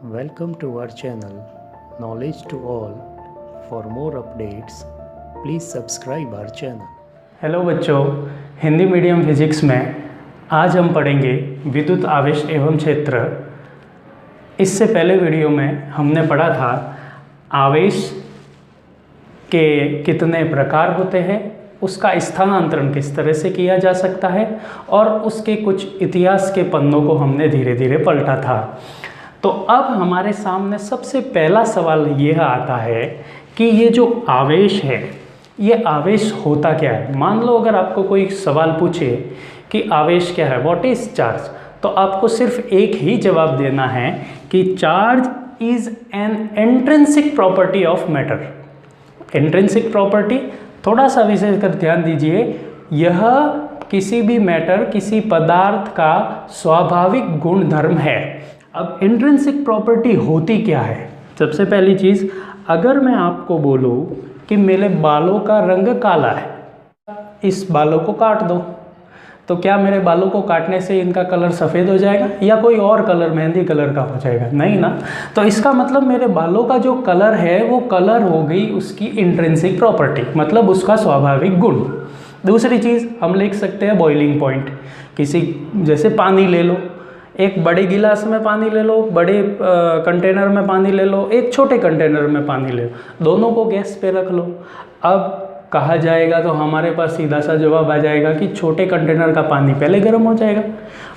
Welcome to our channel, Knowledge to All. For more updates, please subscribe our channel. Hello बच्चों, Hindi medium physics में आज हम पढ़ेंगे विद्युत आवेश एवं क्षेत्र। इससे पहले वीडियो में हमने पढ़ा था आवेश के कितने प्रकार होते हैं, उसका स्थानांतरण किस तरह से किया जा सकता है और उसके कुछ इतिहास के पन्नों को हमने धीरे धीरे पलटा था। तो अब हमारे सामने सबसे पहला सवाल यह आता है कि ये जो आवेश है, ये आवेश होता क्या है। मान लो अगर आपको कोई सवाल पूछे कि आवेश क्या है, व्हाट इज चार्ज, तो आपको सिर्फ एक ही जवाब देना है कि charge is an intrinsic property of matter. Intrinsic property, थोड़ा सा विशेष कर ध्यान दीजिए, यह किसी भी मैटर, किसी पदार्थ का स्वाभाविक गुणधर्म है। अब इंट्रिंसिक प्रॉपर्टी होती क्या है? सबसे पहली चीज़, अगर मैं आपको बोलूँ कि मेरे बालों का रंग काला है, इस बालों को काट दो, तो क्या मेरे बालों को काटने से इनका कलर सफ़ेद हो जाएगा या कोई और कलर, मेहंदी कलर का हो जाएगा? नहीं ना। तो इसका मतलब मेरे बालों का जो कलर है वो कलर हो गई उसकी इंट्रिंसिक प्रॉपर्टी, मतलब उसका स्वाभाविक गुण। दूसरी चीज़ हम लिख सकते हैं बॉइलिंग पॉइंट। किसी, जैसे पानी ले लो, एक बड़े गिलास में पानी ले लो, बड़े कंटेनर में पानी ले लो, एक छोटे कंटेनर में पानी ले लो, दोनों को गैस पे रख लो। अब कहा जाएगा तो हमारे पास सीधा सा जवाब आ जाएगा कि छोटे कंटेनर का पानी पहले गर्म हो जाएगा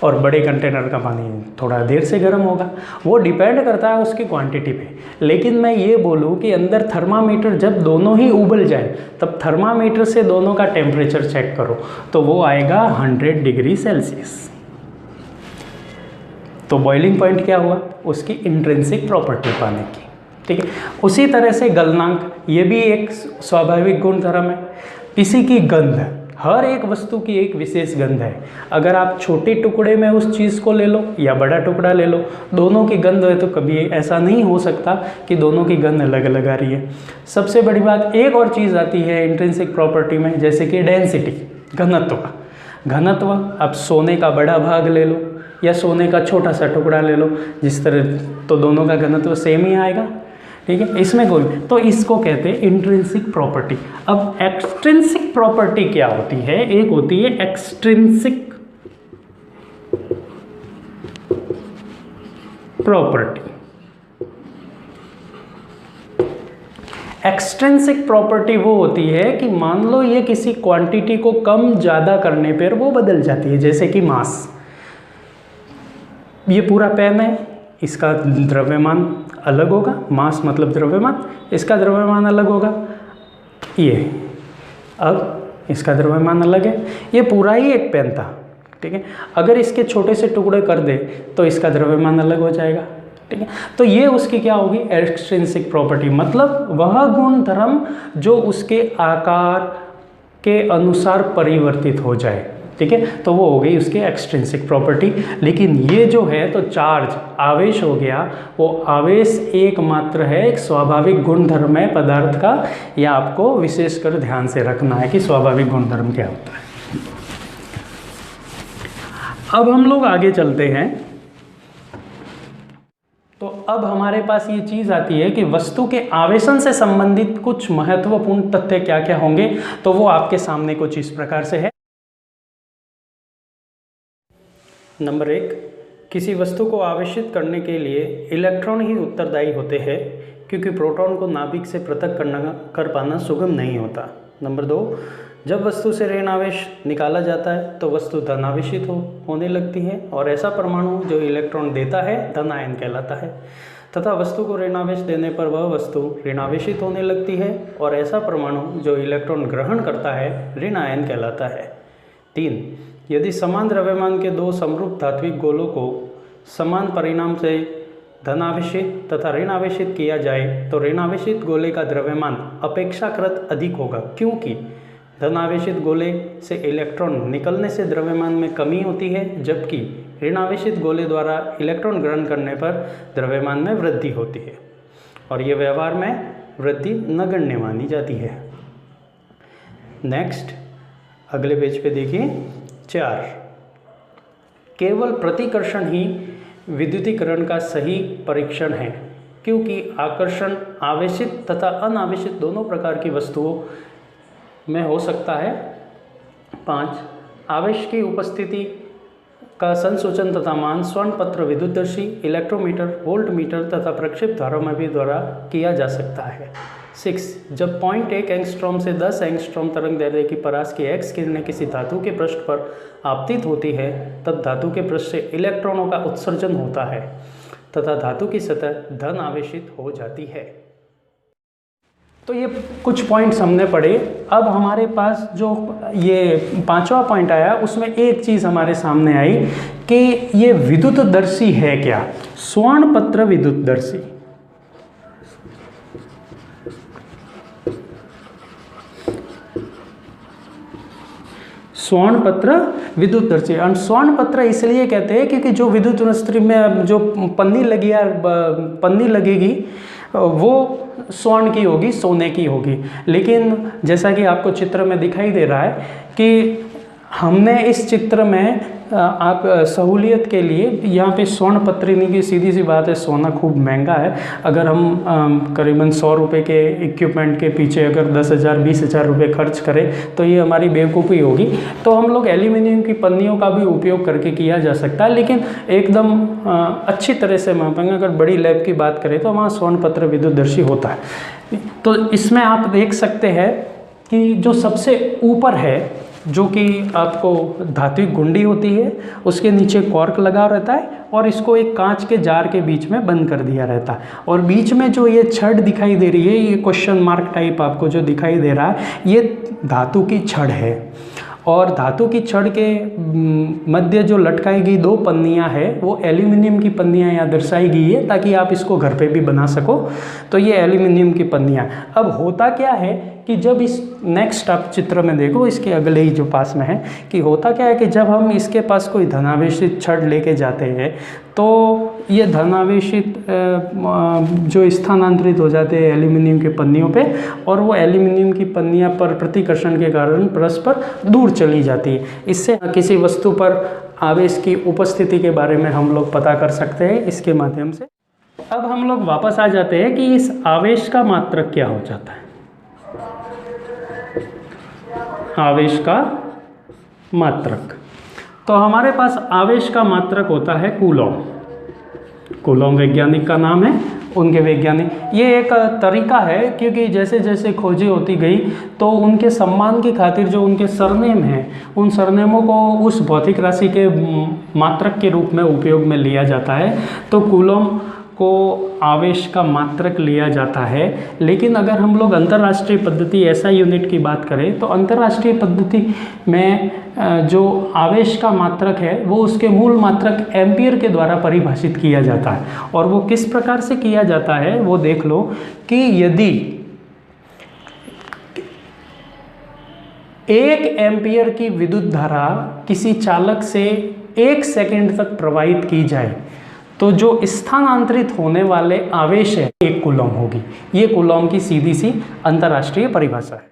और बड़े कंटेनर का पानी थोड़ा देर से गर्म होगा। वो डिपेंड करता है उसकी क्वांटिटी पे। लेकिन मैं ये बोलूँ कि अंदर थर्मामीटर जब दोनों ही उबल जाए तब थर्मामीटर से दोनों का टेम्परेचर चेक करो तो वो आएगा 100 डिग्री सेल्सियस। तो बॉइलिंग पॉइंट क्या हुआ? उसकी इंट्रिंसिक प्रॉपर्टी पाने की। ठीक है। उसी तरह से गलनांक, ये भी एक स्वाभाविक गुणधर्म है। किसी की गंध, हर एक वस्तु की एक विशेष गंध है। अगर आप छोटे टुकड़े में उस चीज़ को ले लो या बड़ा टुकड़ा ले लो, दोनों की गंध है, तो कभी ऐसा नहीं हो सकता कि दोनों की गंध अलग अलग आ रही है। सबसे बड़ी बात, एक और चीज़ आती है इंट्रिंसिक प्रॉपर्टी में, जैसे कि डेंसिटी, घनत्व। घनत्व, अब सोने का बड़ा भाग ले लो या सोने का छोटा सा टुकड़ा ले लो, जिस तरह, तो दोनों का घनत्व सेम ही आएगा। ठीक है, इसमें कोई, तो इसको कहते हैं इंट्रिंसिक प्रॉपर्टी। अब एक्सट्रिंसिक प्रॉपर्टी क्या होती है? एक होती है एक्सट्रिंसिक प्रॉपर्टी। एक्सट्रिंसिक प्रॉपर्टी वो होती है कि मान लो ये किसी क्वांटिटी को कम ज़्यादा करने पर वो बदल जाती है। जैसे कि मास, ये पूरा पेन है, इसका द्रव्यमान अलग होगा, मास मतलब द्रव्यमान, इसका द्रव्यमान अलग होगा। ये अब इसका द्रव्यमान अलग है, ये पूरा ही एक पेन था। ठीक है, अगर इसके छोटे से टुकड़े कर दे तो इसका द्रव्यमान अलग हो जाएगा। ठीक है, तो ये उसकी क्या होगी? एक्सट्रिंसिक प्रॉपर्टी, मतलब वह गुणधर्म जो उसके आकार के अनुसार परिवर्तित हो जाए। ठीक है, तो वो हो गई उसकी एक्सट्रिंसिक प्रॉपर्टी। लेकिन ये जो है तो चार्ज, आवेश हो गया, वो आवेश एकमात्र है, एक स्वाभाविक गुणधर्म है पदार्थ का। यह आपको विशेषकर ध्यान से रखना है कि स्वाभाविक गुणधर्म क्या होता है। अब हम लोग आगे चलते हैं। तो अब हमारे पास ये चीज़ आती है कि वस्तु के आवेशन से संबंधित कुछ महत्वपूर्ण तथ्य क्या क्या होंगे, तो वो आपके सामने कुछ इस प्रकार से है। नंबर 1, किसी वस्तु को आवेशित करने के लिए इलेक्ट्रॉन ही उत्तरदायी होते हैं, क्योंकि प्रोटॉन को नाभिक से पृथक कर पाना सुगम नहीं होता। नंबर 2, जब वस्तु से ऋण आवेश निकाला जाता है तो वस्तु धनावेशित होने लगती है, और ऐसा परमाणु जो इलेक्ट्रॉन देता है धन आयन कहलाता है, तथा वस्तु को ऋण आवेश देने पर वह वस्तु ऋणावेशित होने लगती है, और ऐसा परमाणु जो इलेक्ट्रॉन ग्रहण करता है ऋण आयन कहलाता है। 3, यदि समान द्रव्यमान के दो समरूप धात्विक गोलों को समान परिणाम से धनावेशित तथा ऋणावेशित किया जाए तो ऋणावेशित गोले का द्रव्यमान अपेक्षाकृत अधिक होगा, क्योंकि धनावेशित गोले से इलेक्ट्रॉन निकलने से द्रव्यमान में कमी होती है, जबकि ऋणावेशित गोले द्वारा इलेक्ट्रॉन ग्रहण करने पर द्रव्यमान में वृद्धि होती है, और ये व्यवहार में वृद्धि नगण्य मानी जाती है। नेक्स्ट, अगले पेज पे देखिए 4, केवल प्रतिकर्षण ही विद्युतीकरण का सही परीक्षण है, क्योंकि आकर्षण आवेशित तथा अनावेशित दोनों प्रकार की वस्तुओं में हो सकता है। 5. आवेश की उपस्थिति का संसूचन तथा मान स्वर्णपत्र, विद्युतदर्शी, इलेक्ट्रोमीटर, वोल्टमीटर तथा प्रक्षेप धारों में भी द्वारा किया जा सकता है। 6. जब 0.1 एंगस्ट्रॉम से 10 एंगस्ट्रॉम तरंग दैर्ध्य की परास की एक्स किरणें किसी धातु के पृष्ठ पर आपतित होती है, तब धातु के पृष्ठ से इलेक्ट्रॉनों का उत्सर्जन होता है तथा धातु की सतह धन आवेशित हो जाती है। तो ये कुछ पॉइंट्स हमने पढ़े। अब हमारे पास जो ये 5वां पॉइंट आया, उसमें एक चीज़ हमारे सामने आई कि ये विद्युतदर्शी है क्या। स्वर्णपत्र विद्युतदर्शी, स्वर्णपत्र विद्युतदर्शी। और स्वर्णपत्र इसलिए कहते हैं क्योंकि जो विद्युत रस्त्री में जो पन्नी लगेगी वो स्वर्ण की होगी, सोने की होगी। लेकिन जैसा कि आपको चित्र में दिखाई दे रहा है कि हमने इस चित्र में आप सहूलियत के लिए यहाँ पे स्वर्ण पत्र नहीं की, सीधी सी बात है, सोना खूब महंगा है। अगर हम करीबन 100 रुपये के इक्विपमेंट के पीछे अगर 10,000 20,000 रुपये खर्च करें तो ये हमारी बेवकूफ़ी होगी। तो हम लोग एल्यूमिनियम की पन्नियों का भी उपयोग करके किया जा सकता है, लेकिन एकदम अच्छी तरह से मापेंगे। अगर बड़ी लैब की बात करें तो वहाँ स्वर्ण पत्र विद्युतदर्शी होता है। तो इसमें आप देख सकते हैं कि जो सबसे ऊपर है, जो कि आपको धात्विक गुंडी होती है, उसके नीचे कॉर्क लगा रहता है और इसको एक कांच के जार के बीच में बंद कर दिया रहता है। और बीच में जो ये छड़ दिखाई दे रही है, ये क्वेश्चन मार्क टाइप आपको जो दिखाई दे रहा है, ये धातु की छड़ है। और धातु की छड़ के मध्य जो लटकाई गई 2 पन्नियाँ हैं, वो एल्यूमिनियम की पन्नियाँ यहाँ दर्शाई गई है ताकि आप इसको घर पे भी बना सको। तो ये एल्यूमिनियम की पन्नियाँ। अब होता क्या है कि जब इस नेक्स्ट आप चित्र में देखो, इसके अगले ही जो पास में है, कि होता क्या है कि जब हम इसके पास कोई धनावेशित छड़ लेके जाते हैं तो ये धनावेशित जो स्थानांतरित हो जाते हैं एल्यूमिनियम के पन्नियों पे, और वो एल्यूमिनियम की पन्नियाँ पर प्रतिकर्षण के कारण परस्पर दूर चली जाती है। इससे किसी वस्तु पर आवेश की उपस्थिति के बारे में हम लोग पता कर सकते हैं इसके माध्यम से। अब हम लोग वापस आ जाते हैं कि इस आवेश का मात्रक क्या हो जाता है। आवेश का मात्रक, तो हमारे पास आवेश का मात्रक होता है कूलॉम। कूलॉम वैज्ञानिक का नाम है, उनके वैज्ञानिक। ये एक तरीका है क्योंकि जैसे जैसे खोजें होती गई तो उनके सम्मान की खातिर जो उनके सरनेम हैं, उन सरनेमों को उस भौतिक राशि के मात्रक के रूप में उपयोग में लिया जाता है। तो कूलॉम को आवेश का मात्रक लिया जाता है। लेकिन अगर हम लोग अंतर्राष्ट्रीय पद्धति ऐसा यूनिट की बात करें तो अंतर्राष्ट्रीय पद्धति में जो आवेश का मात्रक है वो उसके मूल मात्रक एम्पियर के द्वारा परिभाषित किया जाता है। और वो किस प्रकार से किया जाता है वो देख लो कि यदि 1 एम्पियर की विद्युत धारा किसी चालक से 1 सेकंड तक प्रवाहित की जाए तो जो स्थानांतरित होने वाले आवेश है 1 कूलॉम होगी। ये कूलॉम की सीधी सी अंतर्राष्ट्रीय परिभाषा है।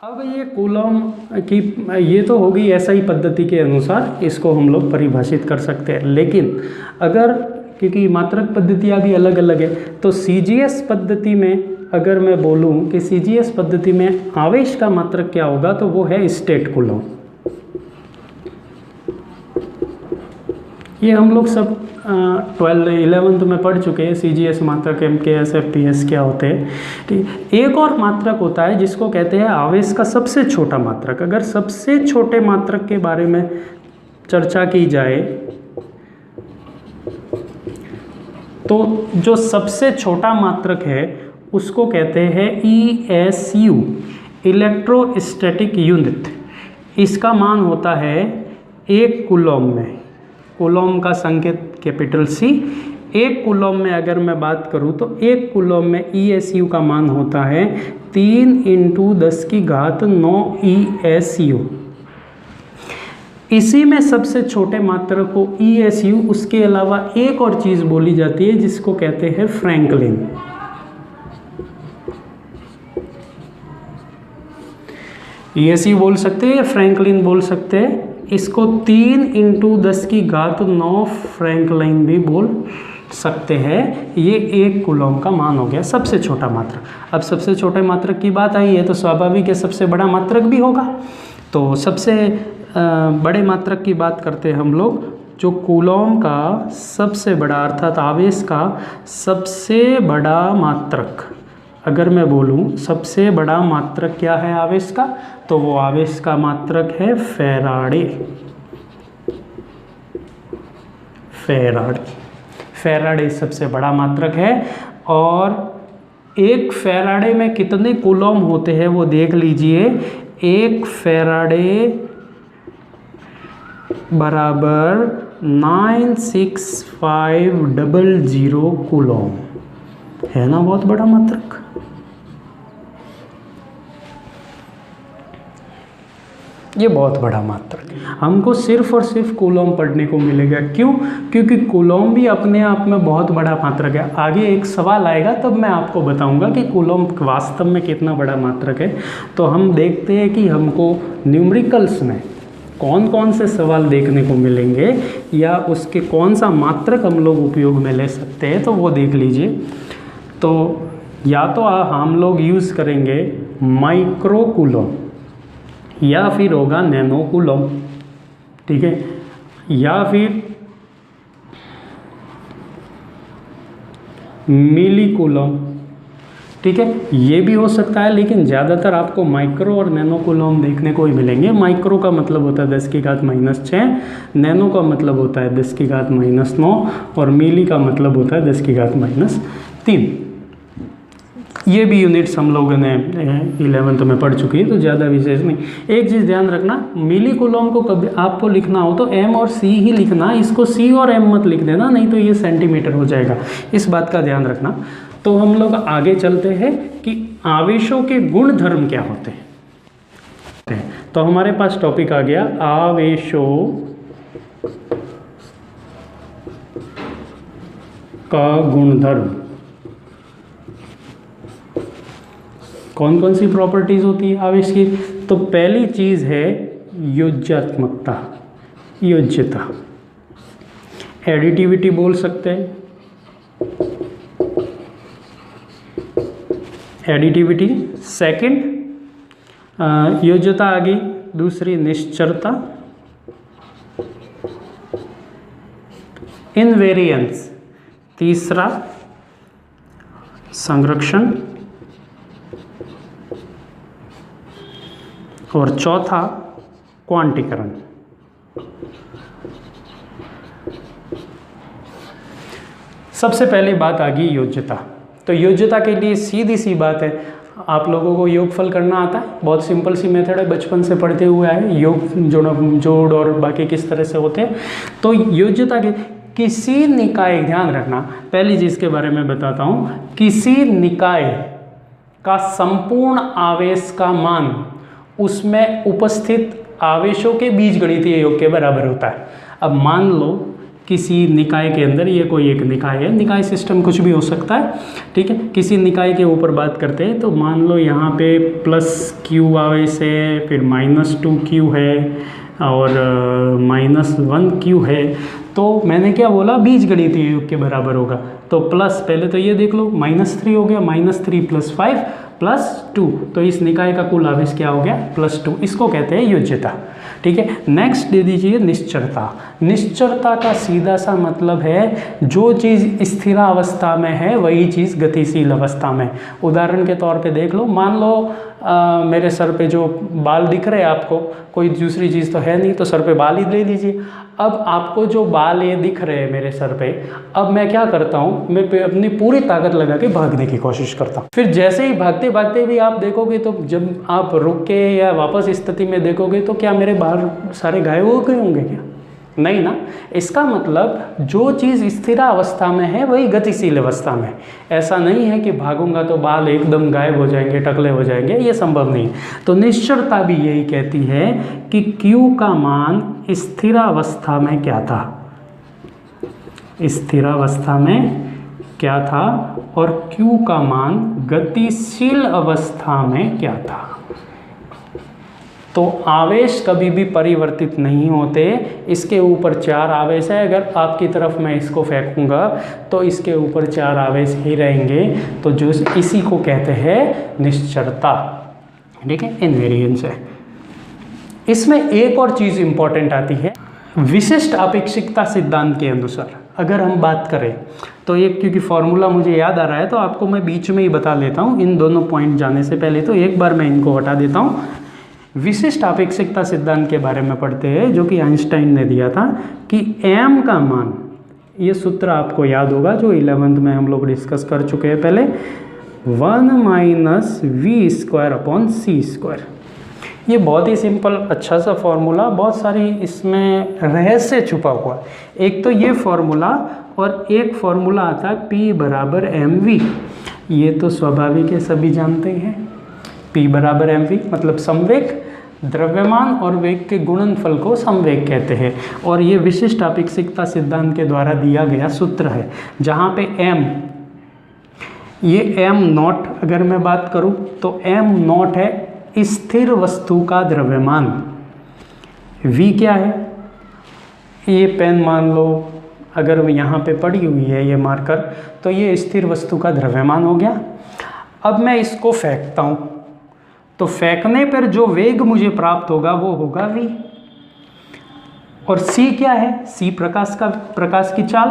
अब ये कूलॉम की ये तो होगी एसआई पद्धति के अनुसार इसको हम लोग परिभाषित कर सकते हैं। लेकिन अगर क्योंकि मात्रक पद्धतियाँ भी अलग अलग है तो सीजीएस पद्धति में अगर मैं बोलूँ कि सीजीएस पद्धति में आवेश का मात्रक क्या होगा तो वो है स्टेट कूलॉम। ये हम लोग सब 11th में पढ़ चुके हैं। सीजीएस मात्रक, एमकेएस, एफपीएस क्या होते हैं। ठीक, एक और मात्रक होता है जिसको कहते हैं आवेश का सबसे छोटा मात्रक। अगर सबसे छोटे मात्रक के बारे में चर्चा की जाए तो जो सबसे छोटा मात्रक है उसको कहते हैं ESU, इलेक्ट्रोस्टैटिक यूनिट। इसका मान होता है 1 कूलॉम में। कूलॉम का संकेत कैपिटल C। 1 कूलॉम में अगर मैं बात करूं तो 1 कूलॉम में ESU का मान होता है 3 × 10⁹ ESU। इसी में सबसे छोटे मात्रक को ESU, उसके अलावा एक और चीज़ बोली जाती है जिसको कहते हैं फ्रैंकलिन। ESU बोल सकते हैं या फ्रैंकलिन बोल सकते हैं, इसको 3 × 10⁹ फ्रैंकलाइन भी बोल सकते हैं। ये 1 कूलम का मान हो गया, सबसे छोटा मात्रक। अब सबसे छोटे मात्रक की बात आई है तो स्वाभाविक है सबसे बड़ा मात्रक भी होगा। तो सबसे बड़े मात्रक की बात करते हैं हम लोग। जो कूलम का सबसे बड़ा अर्थात आवेश का सबसे बड़ा मात्रक, अगर मैं बोलूँ सबसे बड़ा मात्रक क्या है आवेश का, तो वो आवेश का मात्रक है फैराडे। फैराडे सबसे बड़ा मात्रक है। और 1 फैराडे में कितने कूलम होते हैं वो देख लीजिए। 1 फैराडे बराबर 96500 कूलम है ना, बहुत बड़ा मात्रक। ये बहुत बड़ा मात्रक हमको सिर्फ और सिर्फ कूलम पढ़ने को मिलेगा। क्यों? क्योंकि कूलम भी अपने आप में बहुत बड़ा मात्रक है। आगे एक सवाल आएगा तब मैं आपको बताऊंगा कि कूलम वास्तव में कितना बड़ा मात्रक है। तो हम देखते हैं कि हमको न्यूमेरिकल्स में कौन कौन से सवाल देखने को मिलेंगे या उसके कौन सा मात्रक हम लोग उपयोग में ले सकते हैं, तो वो देख लीजिए। तो या तो हम लोग यूज़ करेंगे माइक्रो कूलम या फिर होगा नैनो कूलम, ठीक है, या फिर मिली कूलम, ठीक है, ये भी हो सकता है। लेकिन ज़्यादातर आपको माइक्रो और नैनो कूलम देखने को ही मिलेंगे। माइक्रो का मतलब होता है 10⁻⁻6, नैनो का मतलब होता है 10⁻⁹ और मिली का मतलब होता है 10⁻3। ये भी यूनिट्स हम लोगों ने 11th में पढ़ चुकी है, तो ज़्यादा विशेष नहीं। एक चीज़ ध्यान रखना, मिली कूलम को कभी आपको लिखना हो तो m और c ही लिखना, इसको c और m मत लिख देना, नहीं तो ये सेंटीमीटर हो जाएगा। इस बात का ध्यान रखना। तो हम लोग आगे चलते हैं कि आवेशों के गुण धर्म क्या होते हैं। तो हमारे पास टॉपिक आ गया आवेशों का गुणधर्म। कौन कौन सी प्रॉपर्टीज होती है आवेश की? तो पहली चीज है योज्यात्मकता, योज्यता, एडिटिविटी बोल सकते हैं, एडिटिविटी। सेकंड योज्यता आ गई, दूसरी निश्चरता, इनवेरिएंस, तीसरा संरक्षण और चौथा क्वांटीकरण। सबसे पहली बात आ गई योज्यता। तो योज्यता के लिए सीधी सी बात है, आप लोगों को योगफल करना आता है, बहुत सिंपल सी मेथड है, बचपन से पढ़ते हुए आए, योग जोड़ और बाकी किस तरह से होते हैं। तो योज्यता के किसी निकाय, ध्यान रखना पहली चीज़ के बारे में बताता हूँ, किसी निकाय का संपूर्ण आवेश का मान उसमें उपस्थित आवेशों के बीजगणितीय योग के बराबर होता है। अब मान लो किसी निकाय के अंदर, ये कोई एक निकाय है, निकाय सिस्टम कुछ भी हो सकता है, ठीक है, किसी निकाय के ऊपर बात करते हैं। तो मान लो यहाँ पे +q आवेश है, फिर -2q है और -1q है। तो मैंने क्या बोला, बीजगणितीय योग के बराबर होगा। तो प्लस, पहले तो ये देख लो, -3 हो गया, -3 + 5 + 2, तो इस निकाय का कुल आवेश क्या हो गया, +2। इसको कहते हैं योज्यता, ठीक है। नेक्स्ट दे दीजिए निश्चरता। निश्चरता का सीधा सा मतलब है जो चीज़ स्थिरावस्था में है वही चीज़ गतिशील अवस्था में। उदाहरण के तौर पे देख लो, मान लो मेरे सर पे जो बाल दिख रहे हैं आपको, कोई दूसरी चीज़ तो है नहीं, तो सर पे बाल ही ले लीजिए। अब आपको जो बाल ये दिख रहे हैं मेरे सर पे, अब मैं क्या करता हूँ, मैं अपनी पूरी ताकत लगा के भागने की कोशिश करता हूँ। फिर जैसे ही भागते भागते भी आप देखोगे, तो जब आप रुक के या वापस स्थिति में देखोगे तो क्या मेरे बाल सारे गायब हो गए होंगे क्या? नहीं ना। इसका मतलब जो चीज़ स्थिर अवस्था में है वही गतिशील अवस्था में। ऐसा नहीं है कि भागूंगा तो बाल एकदम गायब हो जाएंगे, टकले हो जाएंगे, ये संभव नहीं। तो निश्चरता भी यही कहती है कि Q का मान स्थिर अवस्था में क्या था, स्थिर अवस्था में क्या था, और Q का मान गतिशील अवस्था में क्या था। तो आवेश कभी भी परिवर्तित नहीं होते। इसके ऊपर 4 आवेश है, अगर आपकी तरफ मैं इसको फेंकूंगा तो इसके ऊपर 4 आवेश ही रहेंगे। तो जो इसी को कहते हैं निश्चलता, ठीक है, इनवेरिएंस है। इसमें एक और चीज़ इंपॉर्टेंट आती है, विशिष्ट आपेक्षिकता सिद्धांत के अनुसार अगर हम बात करें तो ये, क्योंकि फॉर्मूला मुझे याद आ रहा है तो आपको मैं बीच में ही बता लेता हूँ इन दोनों पॉइंट जाने से पहले, तो एक बार मैं इनको हटा देता हूँ। विशिष्ट आपेक्षिकता सिद्धांत के बारे में पढ़ते हैं, जो कि आइंस्टाइन ने दिया था कि m का मान, ये सूत्र आपको याद होगा जो 11th में हम लोग डिस्कस कर चुके हैं पहले, 1 - v²/c²। ये बहुत ही सिंपल अच्छा सा फॉर्मूला, बहुत सारी इसमें रहस्य छुपा हुआ है। एक तो ये फॉर्मूला और एक फॉर्मूला आता है P = mv। ये तो स्वाभाविक है, सभी जानते हैं। P = mv मतलब संवेग, द्रव्यमान और वेग के गुणनफल को संवेग कहते हैं। और ये विशिष्ट आपेक्षिकता सिद्धांत के द्वारा दिया गया सूत्र है, जहाँ पे m, ये m0 अगर मैं बात करूँ तो m0 है स्थिर वस्तु का द्रव्यमान। v क्या है, ये पेन मान लो अगर यहाँ पे पड़ी हुई है ये मार्कर, तो ये स्थिर वस्तु का द्रव्यमान हो गया। अब मैं इसको फेंकता हूँ तो फेंकने पर जो वेग मुझे प्राप्त होगा वो होगा v। और c क्या है, c प्रकाश की चाल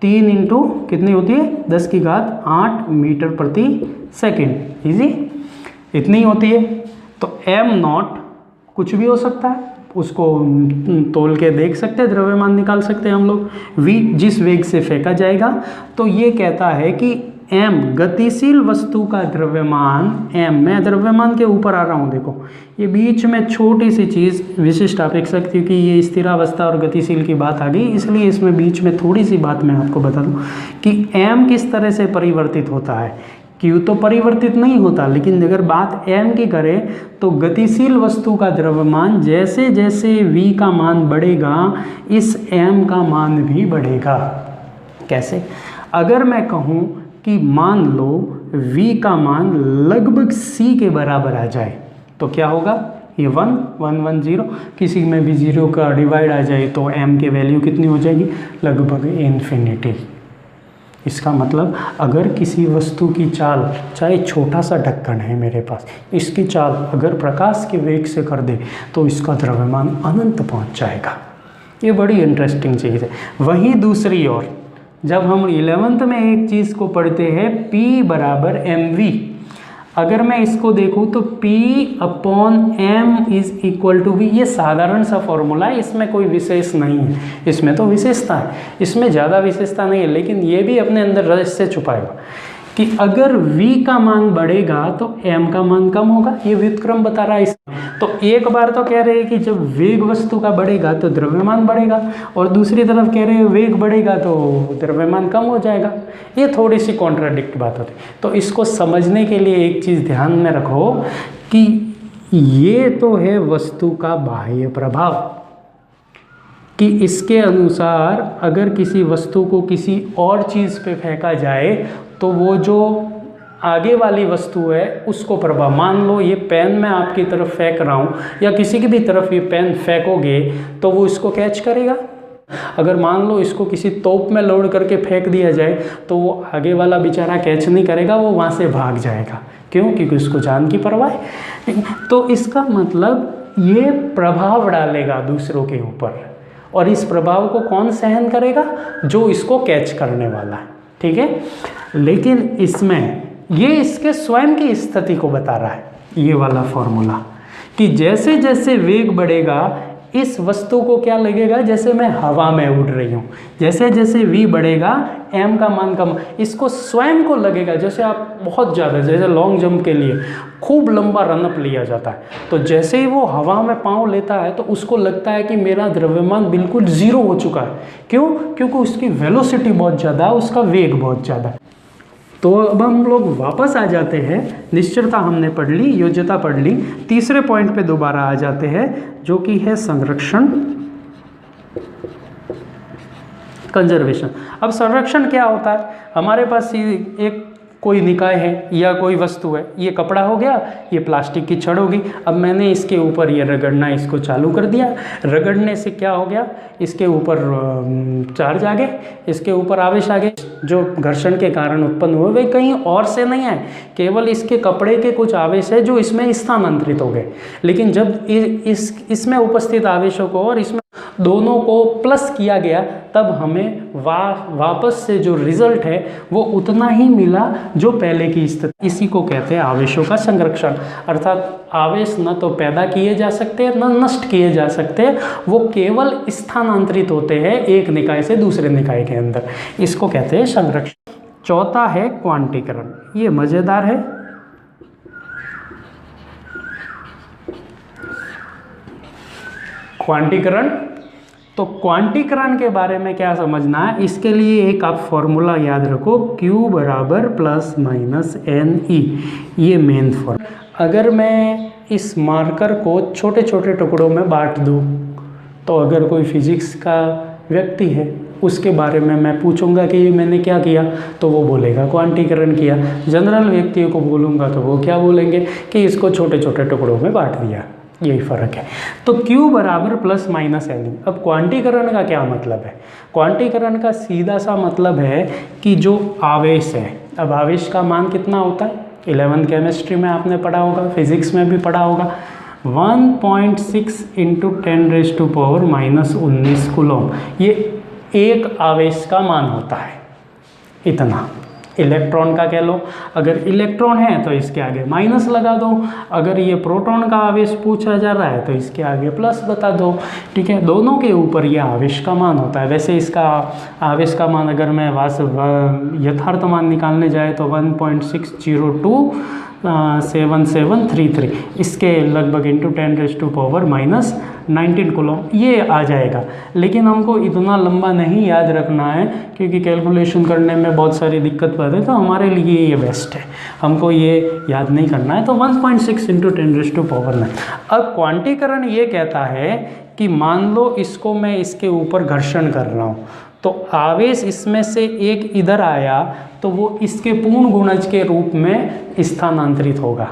3 इंटू कितनी होती है 10⁸ मीटर प्रति सेकेंड, इजी इतनी होती है। तो m0 कुछ भी हो सकता है, उसको तोल के देख सकते हैं, द्रव्यमान निकाल सकते हैं हम लोग। v जिस वेग से फेंका जाएगा, तो ये कहता है कि m गतिशील वस्तु का द्रव्यमान, m मैं द्रव्यमान के ऊपर आ रहा हूँ, देखो ये बीच में छोटी सी चीज़ विशिष्ट आपेक्षिकता, क्योंकि ये स्थिरावस्था और गतिशील की बात आ गई, इसलिए इसमें बीच में थोड़ी सी बात मैं आपको बता दूँ कि m किस तरह से परिवर्तित होता है। Q तो परिवर्तित नहीं होता, लेकिन अगर बात m की करें तो गतिशील वस्तु का द्रव्यमान जैसे जैसे v का मान बढ़ेगा, इस m का मान भी बढ़ेगा। कैसे, अगर मैं कहूँ कि मान लो v का मान लगभग c के बराबर आ जाए तो क्या होगा, ये 1 0, किसी में भी 0 का डिवाइड आ जाए तो m की वैल्यू कितनी हो जाएगी, लगभग इन्फिनिटी। इसका मतलब अगर किसी वस्तु की चाल, चाहे छोटा सा ढक्कन है मेरे पास, इसकी चाल अगर प्रकाश के वेग से कर दे तो इसका द्रव्यमान अनंत पहुंच जाएगा। ये बड़ी इंटरेस्टिंग चीज़ है। वहीं दूसरी ओर जब हम 11th में एक चीज़ को पढ़ते हैं P = mv, अगर मैं इसको देखूँ तो P/m = v, ये साधारण सा फॉर्मूला है, इसमें कोई विशेष नहीं है। इसमें तो विशेषता है, इसमें ज़्यादा विशेषता नहीं है, लेकिन ये भी अपने अंदर रहस्य छुपाएगा कि अगर v का मान बढ़ेगा तो m का मान कम होगा। ये व्युत्क्रम बता रहा है इसमें। तो एक बार तो कह रहे हैं कि जब वेग वस्तु का बढ़ेगा तो द्रव्यमान बढ़ेगा, और दूसरी तरफ कह रहे हैं वेग बढ़ेगा तो द्रव्यमान कम हो जाएगा। ये थोड़ी सी कॉन्ट्राडिक्ट बात होती है। तो इसको समझने के लिए एक चीज़ ध्यान में रखो कि ये तो है वस्तु का बाह्य प्रभाव, कि इसके अनुसार अगर किसी वस्तु को किसी और चीज़ पे फेंका जाए तो वो जो आगे वाली वस्तु है उसको प्रभाव, मान लो ये पेन मैं आपकी तरफ फेंक रहा हूँ या किसी की भी तरफ ये पेन फेंकोगे तो वो इसको कैच करेगा। अगर मान लो इसको किसी तोप में लोड करके फेंक दिया जाए तो वो आगे वाला बेचारा कैच नहीं करेगा, वो वहाँ से भाग जाएगा। क्यों? क्योंकि उसको जान की परवाह है। तो इसका मतलब ये प्रभाव डालेगा दूसरों के ऊपर, और इस प्रभाव को कौन सहन करेगा? जो इसको कैच करने वाला है, ठीक है। लेकिन इसमें ये इसके स्वयं की स्थिति को बता रहा है, ये वाला फॉर्मूला, कि जैसे जैसे वेग बढ़ेगा इस वस्तु को क्या लगेगा, जैसे मैं हवा में उड़ रही हूँ। जैसे जैसे v बढ़ेगा m का मान कम, इसको स्वयं को लगेगा। जैसे आप बहुत ज़्यादा, जैसे लॉन्ग जंप के लिए खूब लंबा रनअप लिया जाता है, तो जैसे ही वो हवा में पाँव लेता है तो उसको लगता है कि मेरा द्रव्यमान बिल्कुल ज़ीरो हो चुका है। क्यों? क्योंकि उसकी वेलोसिटी बहुत ज़्यादा है, उसका वेग बहुत ज़्यादा है। तो अब हम लोग वापस आ जाते हैं, निश्चलता हमने पढ़ ली, योज्यता पढ़ ली, तीसरे पॉइंट पे दोबारा आ जाते हैं जो कि है संरक्षण, कंजर्वेशन। अब संरक्षण क्या होता है? हमारे पास एक कोई निकाय है या कोई वस्तु है, ये कपड़ा हो गया, ये प्लास्टिक की छड़ होगी। अब मैंने इसके ऊपर ये रगड़ना इसको चालू कर दिया, रगड़ने से क्या हो गया, इसके ऊपर चार्ज आ गए, इसके ऊपर आवेश आ गए। जो घर्षण के कारण उत्पन्न हुए वे कहीं और से नहीं आए, केवल इसके कपड़े के कुछ आवेश है जो इसमें स्थानांतरित हो गए। लेकिन जब इसमें उपस्थित आवेशों को और इसमें दोनों को प्लस किया गया, तब हमें वापस से जो रिजल्ट है वो उतना ही मिला जो पहले की स्थिति। इसी को कहते हैं आवेशों का संरक्षण। अर्थात आवेश न तो पैदा किए जा सकते हैं न नष्ट किए जा सकते हैं, वो केवल स्थानांतरित होते हैं एक निकाय से दूसरे निकाय के अंदर। इसको कहते हैं संरक्षण। चौथा है क्वांटीकरण। ये मज़ेदार है। क्वांटीकरण, तो क्वांटीकरण के बारे में क्या समझना है, इसके लिए एक आप फॉर्मूला याद रखो, Q बराबर प्लस माइनस NE। ये मेन फॉर्मूला। अगर मैं इस मार्कर को छोटे छोटे टुकड़ों में बांट दूँ, तो अगर कोई फिजिक्स का व्यक्ति है उसके बारे में मैं पूछूंगा कि ये मैंने क्या किया, तो वो बोलेगा क्वांटीकरण किया। जनरल व्यक्तियों को बोलूँगा तो वो क्या बोलेंगे कि इसको छोटे छोटे टुकड़ों में बांट दिया। यही फ़र्क है। तो Q बराबर प्लस माइनस NE। अब क्वांटीकरण का क्या मतलब है? क्वांटीकरण का सीधा सा मतलब है कि जो आवेश है, अब आवेश का मान कितना होता है, 11th केमिस्ट्री में आपने पढ़ा होगा, फिजिक्स में भी पढ़ा होगा, 1.6 × 10⁻⁻19 कूलम। ये एक आवेश का मान होता है, इतना। इलेक्ट्रॉन का कह लो, अगर इलेक्ट्रॉन है तो इसके आगे माइनस लगा दो, अगर ये प्रोटॉन का आवेश पूछा जा रहा है तो इसके आगे प्लस बता दो। ठीक है, दोनों के ऊपर ये आवेश का मान होता है। वैसे इसका आवेश का मान अगर मैं यथार्थ मान निकालने जाए तो 1.6027733, इसके लगभग × 10⁻⁻19 कूलम ये आ जाएगा। लेकिन हमको इतना लंबा नहीं याद रखना है क्योंकि कैलकुलेशन करने में बहुत सारी दिक्कत पड़ती है, तो हमारे लिए ये बेस्ट है, हमको ये याद नहीं करना है। तो 1.6 × 10⁻⁹। अब क्वांटीकरण ये कहता है कि मान लो इसको मैं इसके ऊपर घर्षण कर रहा हूँ, तो आवेश इसमें से एक इधर आया तो वो इसके पूर्ण गुणज के रूप में स्थानांतरित होगा।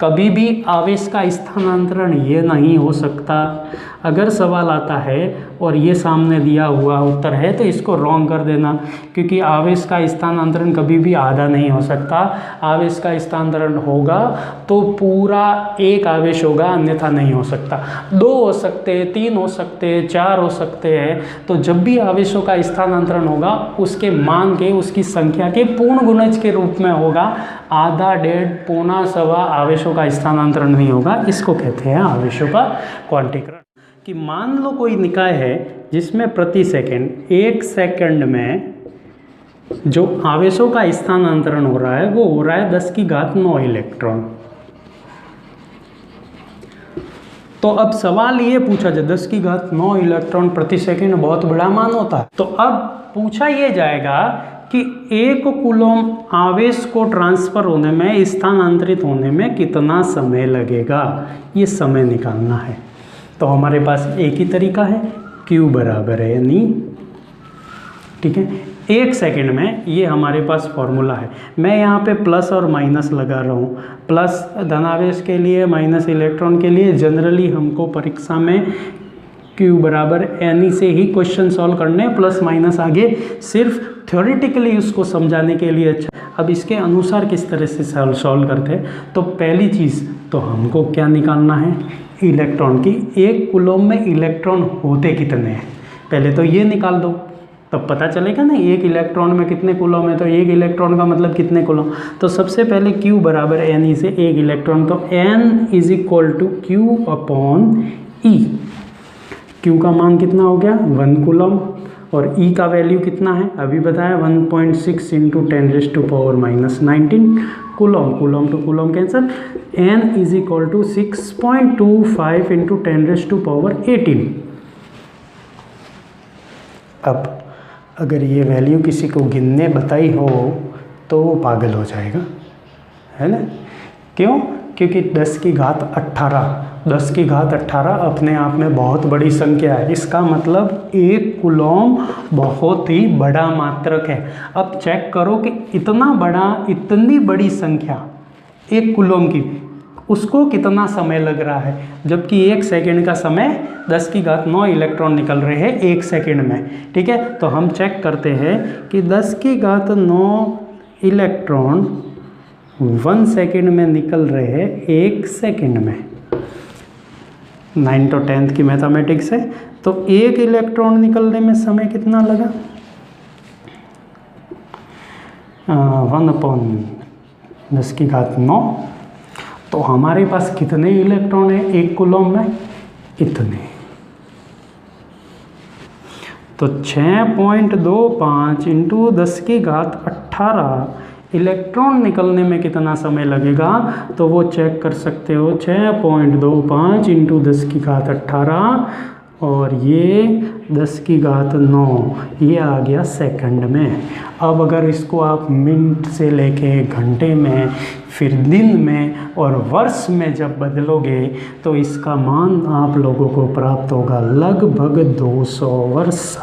कभी भी आवेश का स्थानांतरण ये नहीं हो सकता। अगर सवाल आता है और ये सामने दिया हुआ उत्तर है तो इसको रॉन्ग कर देना, क्योंकि आवेश का स्थानांतरण कभी भी आधा नहीं हो सकता। आवेश का स्थानांतरण होगा तो पूरा एक आवेश होगा, अन्यथा नहीं हो सकता। 2 हो सकते हैं, 3 हो सकते हैं, 4 हो सकते हैं। तो जब भी आवेशों का स्थानांतरण होगा उसके मान के, उसकी संख्या के पूर्ण गुणज के रूप में होगा। आधा, डेढ़, पौना, सवा आवेशों का स्थानांतरण नहीं होगा। इसको कहते हैं आवेशों का क्वांटीकरण। कि मान लो कोई निकाय है जिसमें प्रति सेकंड 1 सेकंड में जो आवेशों का स्थानांतरण हो रहा है वो हो रहा है 10⁹ इलेक्ट्रॉन। तो अब सवाल ये पूछा जाए 10⁹ इलेक्ट्रॉन प्रति सेकंड बहुत बड़ा मान होता है। तो अब पूछा ये जाएगा कि 1 कूलम आवेश को ट्रांसफर होने में, स्थानांतरित होने में कितना समय लगेगा, ये समय निकालना है। तो हमारे पास एक ही तरीका है, Q बराबर है NE। ठीक है, 1 सेकंड में ये हमारे पास फॉर्मूला है। मैं यहाँ पे प्लस और माइनस लगा रहा हूँ, प्लस धनावेश के लिए, माइनस इलेक्ट्रॉन के लिए। जनरली हमको परीक्षा में Q बराबर NE से ही क्वेश्चन सॉल्व करने, प्लस माइनस आगे सिर्फ थ्योरेटिकली उसको समझाने के लिए। अच्छा, अब इसके अनुसार किस तरह से सॉल्व करते हैं, तो पहली चीज़ तो हमको क्या निकालना है, इलेक्ट्रॉन की। 1 कूलम में इलेक्ट्रॉन होते कितने हैं, पहले तो ये निकाल दो, तब पता चलेगा ना 1 इलेक्ट्रॉन में कितने कूलम है। तो 1 इलेक्ट्रॉन का मतलब कितने कूलम। तो सबसे पहले Q बराबर NE से 1 इलेक्ट्रॉन, तो N = Q/E। Q का मान कितना हो गया, 1 कूलम, और E का वैल्यू कितना है अभी बताया, 1.6 × 10⁻⁻19 coulomb. Coulomb to coulomb cancel. N = 6.25 × 10⁻18। अब अगर ये वैल्यू किसी को गिनने बताई हो तो वो पागल हो जाएगा, है ना। क्यों? क्योंकि 10⁸ 10 की घात 18 अपने आप में बहुत बड़ी संख्या है। इसका मतलब 1 कूलॉम बहुत ही बड़ा मात्रक है। अब चेक करो कि इतना बड़ा, इतनी बड़ी संख्या 1 कूलॉम की, उसको कितना समय लग रहा है, जबकि 1 सेकेंड का समय 10 की घात 9 इलेक्ट्रॉन निकल रहे हैं 1 सेकेंड में। ठीक है, तो हम चेक करते हैं कि 10 की घात 9 इलेक्ट्रॉन 1 सेकेंड में निकल रहे हैं 1 सेकेंड में। 9 to 10th की मैथमेटिक्स है, तो 1 इलेक्ट्रॉन निकलने में समय कितना लगा? 1/10 की घात 9। तो हमारे पास कितने इलेक्ट्रॉन है 1 कूलॉम में? इतने। तो 6.25 इंटू 10 की घात 18 इलेक्ट्रॉन निकलने में कितना समय लगेगा? तो वो चेक कर सकते हो, 6.25 इंटू 10 की घात 18 और ये 10 की घात 9, ये आ गया सेकंड में। अब अगर इसको आप मिनट से लेके घंटे में, फिर दिन में और वर्ष में जब बदलोगे तो इसका मान आप लोगों को प्राप्त होगा लगभग 200 वर्ष।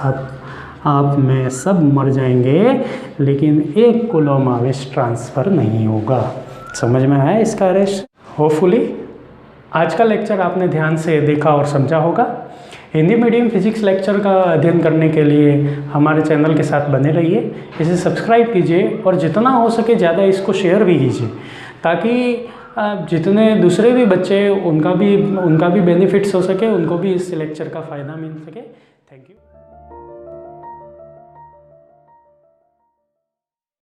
आप में सब मर जाएंगे, लेकिन 1 कूलॉम आवेश ट्रांसफ़र नहीं होगा। समझ में आया इसका रेस? होपफुली आज का लेक्चर आपने ध्यान से देखा और समझा होगा। हिंदी मीडियम फिजिक्स लेक्चर का अध्ययन करने के लिए हमारे चैनल के साथ बने रहिए, इसे सब्सक्राइब कीजिए और जितना हो सके ज़्यादा इसको शेयर भी कीजिए, ताकि जितने दूसरे भी बच्चे उनका भी बेनिफिट्स हो सके, उनको भी इस लेक्चर का फ़ायदा मिल सके। Thank you.